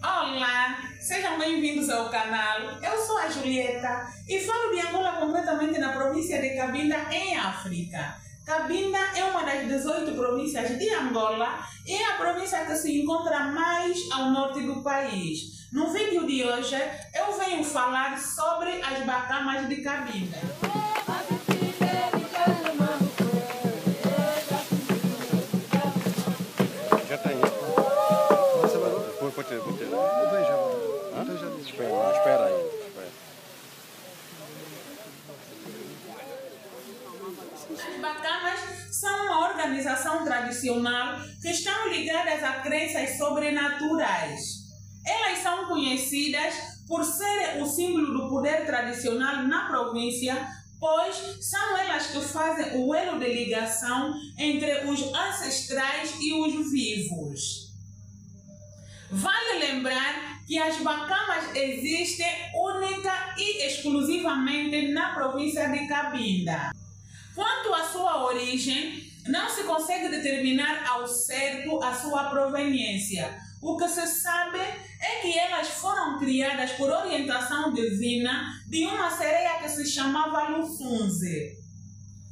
Olá, sejam bem-vindos ao canal. Eu sou a Julieta e falo de Angola, concretamente na província de Cabinda, em África. Cabinda é uma das 18 províncias de Angola e é a província que se encontra mais ao norte do país. No vídeo de hoje, eu venho falar sobre as bacamas de Cabinda. Espera aí. As bacamas são uma organização tradicional que estão ligadas a crenças sobrenaturais. Elas são conhecidas por serem o símbolo do poder tradicional na província, pois são elas que fazem o elo de ligação entre os ancestrais e os vivos. Vale lembrar que as bacamas existem única e exclusivamente na província de Cabinda. Quanto à sua origem, não se consegue determinar ao certo a sua proveniência. O que se sabe é que elas foram criadas por orientação divina de uma sereia que se chamava Lusunze.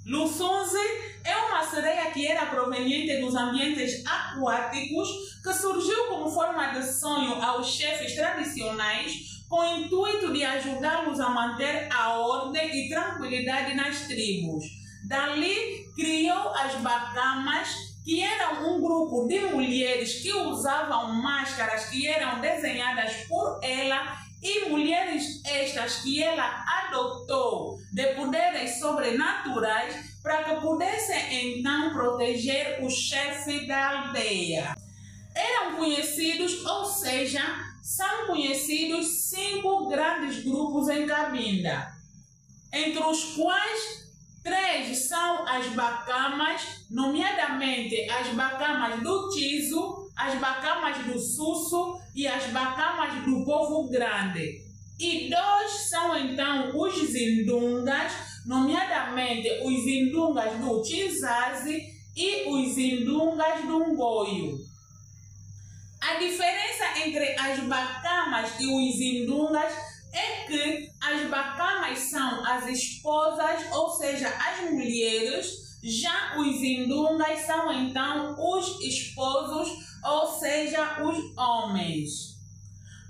Lusunze é uma sereia que era proveniente dos ambientes aquáticos, que surgiu como forma de sonho aos chefes tradicionais com o intuito de ajudá-los a manter a ordem e tranquilidade nas tribos. Dali criou as bacamas, que eram um grupo de mulheres que usavam máscaras que eram desenhadas por ela, e mulheres estas que ela adotou de poderes sobrenaturais para que pudessem então proteger o chefe da aldeia. Eram conhecidos, ou seja, são conhecidos 5 grandes grupos em Cabinda, entre os quais 3 são as bacamas, nomeadamente as bacamas do Tizo, as bacamas do Susso e as bacamas do Povo Grande. E 2 são então os Zindungas, nomeadamente os Zindungas do Tizazi e os Zindungas do Ngoio. A diferença entre as bacamas e os Zindungas é que as bacamas são as esposas, ou seja, as mulheres, já os Zindungas são então os esposos, ou seja, os homens.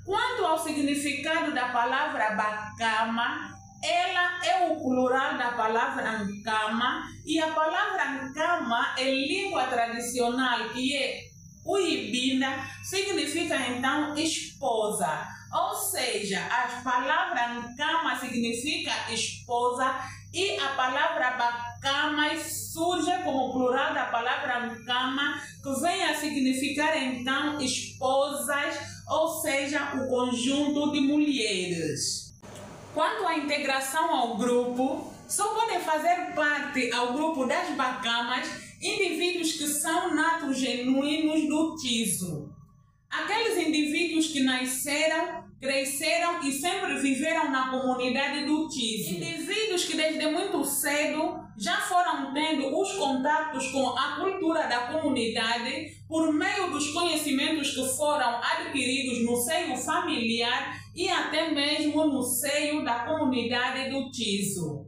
Quanto ao significado da palavra bacama, ela é o plural da palavra ancama, e a palavra ancama em língua tradicional, que é uibinda, significa então esposa. Ou seja, a palavra ancama significa esposa e a palavra bacamas surge como plural da palavra ancama, que vem a significar então esposas, ou seja, o conjunto de mulheres. Quanto à integração ao grupo, só podem fazer parte ao grupo das bacamas indivíduos que são natos genuínos do Tizo. Aqueles indivíduos que nasceram, cresceram e sempre viveram na comunidade do Tizo. Indivíduos que desde muito cedo já foram tendo os contatos com a cultura da comunidade por meio dos conhecimentos que foram adquiridos no seio familiar e até mesmo no seio da comunidade do Tizo.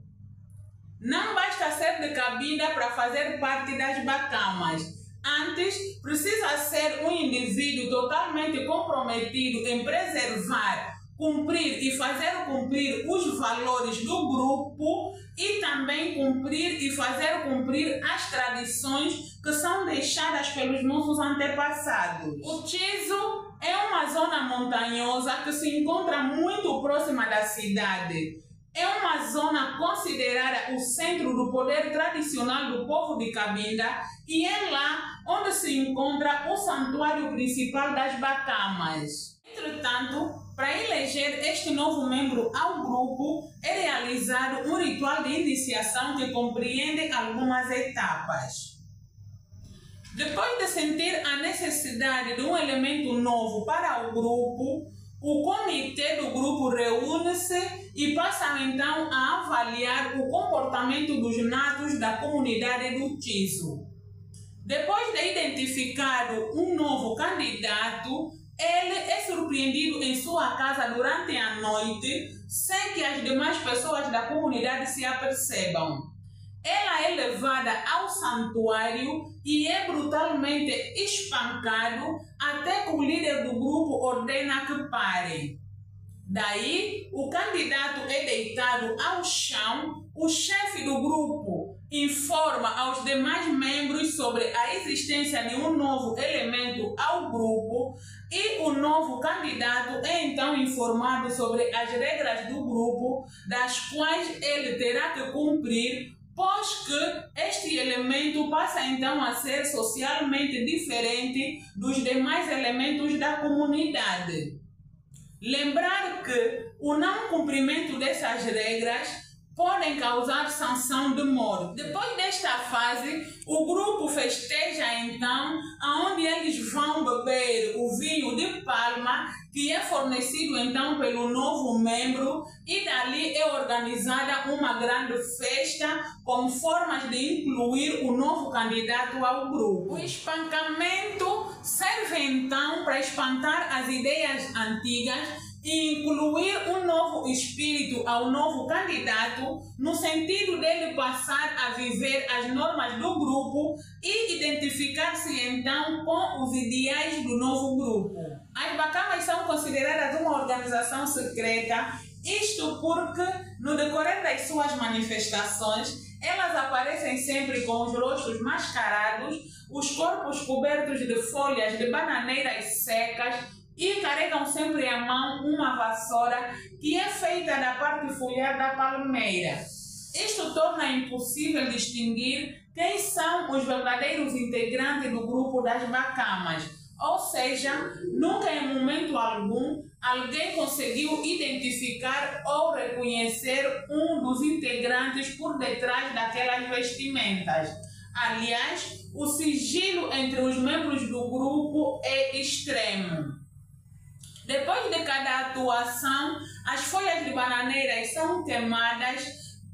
Não basta ser de Cabinda para fazer parte das bacamas. Antes, precisa ser um indivíduo totalmente comprometido em preservar, cumprir e fazer cumprir os valores do grupo e também cumprir e fazer cumprir as tradições que são deixadas pelos nossos antepassados. O Tizo é uma zona montanhosa que se encontra muito próxima da cidade. É uma zona considerada o centro do poder tradicional do povo de Cabinda e é lá onde se encontra o santuário principal das bacamas. Entretanto, para eleger este novo membro ao grupo, é realizado um ritual de iniciação que compreende algumas etapas. Depois de sentir a necessidade de um elemento novo para o grupo, o comitê do grupo reúne-se e passa então a avaliar o comportamento dos natos da comunidade do Tizo. Depois de identificado um novo candidato, ele é surpreendido surpreendido em sua casa durante a noite, sem que as demais pessoas da comunidade se apercebam. Ela é levada ao santuário e é brutalmente espancado até que o líder do grupo ordena que pare. Daí, o candidato é deitado ao chão, o chefe do grupo informa aos demais membros sobre a existência de um novo elemento ao grupo e o novo candidato é então informado sobre as regras do grupo, das quais ele terá que cumprir, pois que este elemento passa então a ser socialmente diferente dos demais elementos da comunidade. Lembrar que o não cumprimento dessas regras podem causar sanção de morte. Depois desta fase, o grupo festeja então, onde eles vão beber o vinho de palma, que é fornecido então pelo novo membro, e dali é organizada uma grande festa com formas de incluir o novo candidato ao grupo. O espancamento serve então para espantar as ideias antigas e incluir um novo espírito ao novo candidato, no sentido dele passar a viver as normas do grupo e identificar-se então com os ideais do novo grupo. As bacamas são consideradas uma organização secreta, isto porque no decorrer das suas manifestações elas aparecem sempre com os rostos mascarados, os corpos cobertos de folhas de bananeiras secas e carregam sempre à mão uma vassoura que é feita da parte foliar da palmeira. Isto torna impossível distinguir quem são os verdadeiros integrantes do grupo das bacamas, ou seja, nunca em momento algum alguém conseguiu identificar ou reconhecer um dos integrantes por detrás daquelas vestimentas. Aliás, o sigilo entre os membros do grupo é extremo. Depois de cada atuação, as folhas de bananeiras são queimadas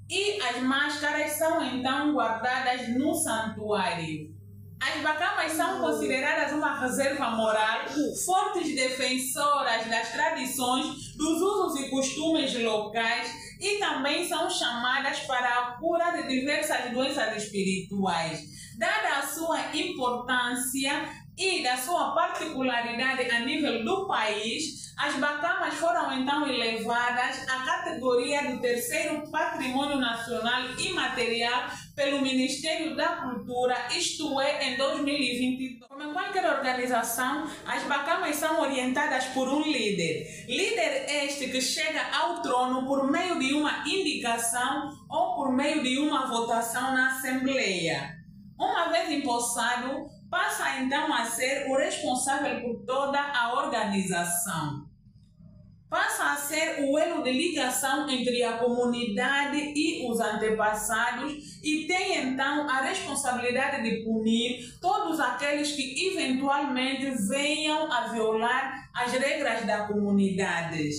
e as máscaras são então guardadas no santuário. As bacamas são consideradas uma reserva moral, fortes defensoras das tradições, dos usos e costumes locais e também são chamadas para a cura de diversas doenças espirituais. Dada a sua importância e da sua particularidade a nível do país, as bacamas foram então elevadas à categoria do terceiro patrimônio nacional imaterial pelo Ministério da Cultura, isto é, em 2022. Como em qualquer organização, as bacamas são orientadas por um líder. Líder este que chega ao trono por meio de uma indicação ou por meio de uma votação na Assembleia. Uma vez empossado, passa então a ser o responsável por toda a organização. Passa a ser o elo de ligação entre a comunidade e os antepassados e tem então a responsabilidade de punir todos aqueles que eventualmente venham a violar as regras da comunidade.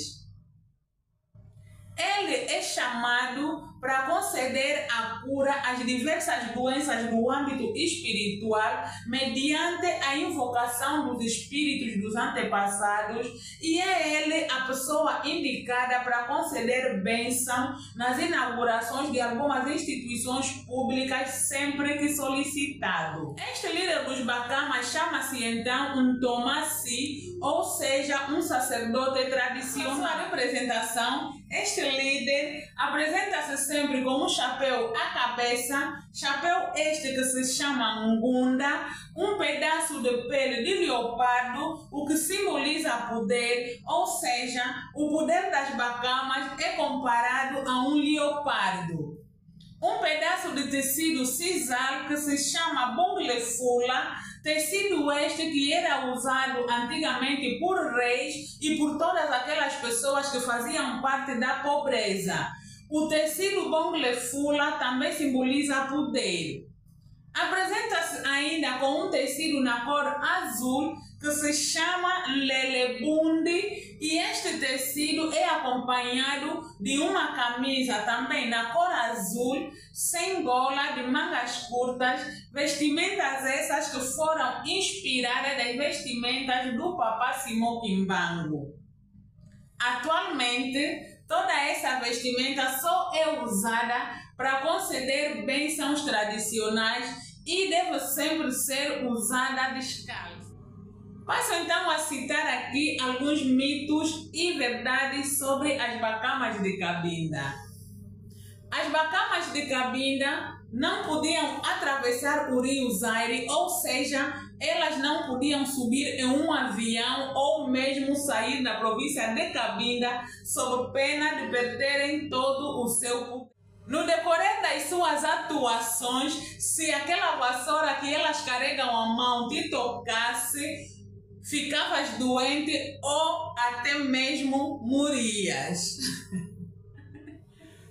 Ele é chamado para conceder a cura às diversas doenças do âmbito espiritual mediante a invocação dos espíritos dos antepassados e é ele a pessoa indicada para conceder bênção nas inaugurações de algumas instituições públicas sempre que solicitado. Este líder dos bacamas chama-se então um tomassi, ou seja, um sacerdote tradicional. Na sua representação, este líder apresenta-se sempre com um chapéu à cabeça, chapéu este que se chama ngunda, um pedaço de pele de leopardo, o que simboliza poder, ou seja, o poder das bacamas é comparado a um leopardo. Um pedaço de tecido sisal que se chama bunglefula, tecido este que era usado antigamente por reis e por todas aquelas pessoas que faziam parte da pobreza. O tecido bunglefula também simboliza poder. Apresenta-se ainda com um tecido na cor azul que se chama lelebundi, e este tecido é acompanhado de uma camisa também na cor azul, sem gola, de mangas curtas, vestimentas essas que foram inspiradas das vestimentas do Papá Simão Kimbangu. Atualmente, toda essa vestimenta só é usada para conceder bênçãos tradicionais e deve sempre ser usada descalça. Passo então a citar aqui alguns mitos e verdades sobre as bacamas de Cabinda. As bacamas de Cabinda não podiam atravessar o rio Zaire, ou seja, elas não podiam subir em um avião ou mesmo sair da província de Cabinda sob pena de perderem todo o seu poder. No decorrer das suas atuações, se aquela vassoura que elas carregam à mão te tocasse, ficavas doente ou até mesmo morias.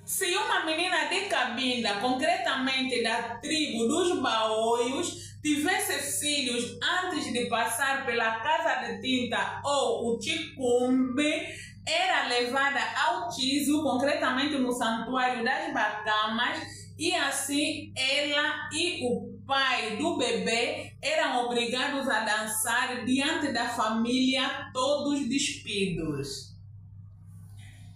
Se uma menina de Cabinda, concretamente da tribo dos Baoios, tivesse filhos antes de passar pela casa de tinta ou o Chicumbe, era levada ao Tizo, concretamente no Santuário das Bacamas, e assim ela e o pai do bebê eram obrigados a dançar diante da família, todos despidos.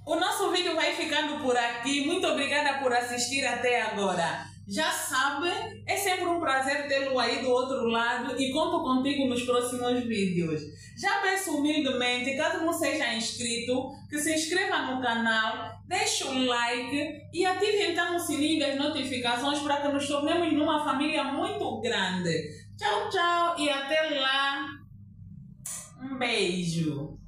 O nosso vídeo vai ficando por aqui. Muito obrigada por assistir até agora. Já sabe, é sempre um prazer tê-lo aí do outro lado e conto contigo nos próximos vídeos. Já peço humildemente, caso não seja inscrito, que se inscreva no canal, deixe o like e ative então o sininho das notificações para que nos tornemos numa família muito grande. Tchau, tchau e até lá. Um beijo.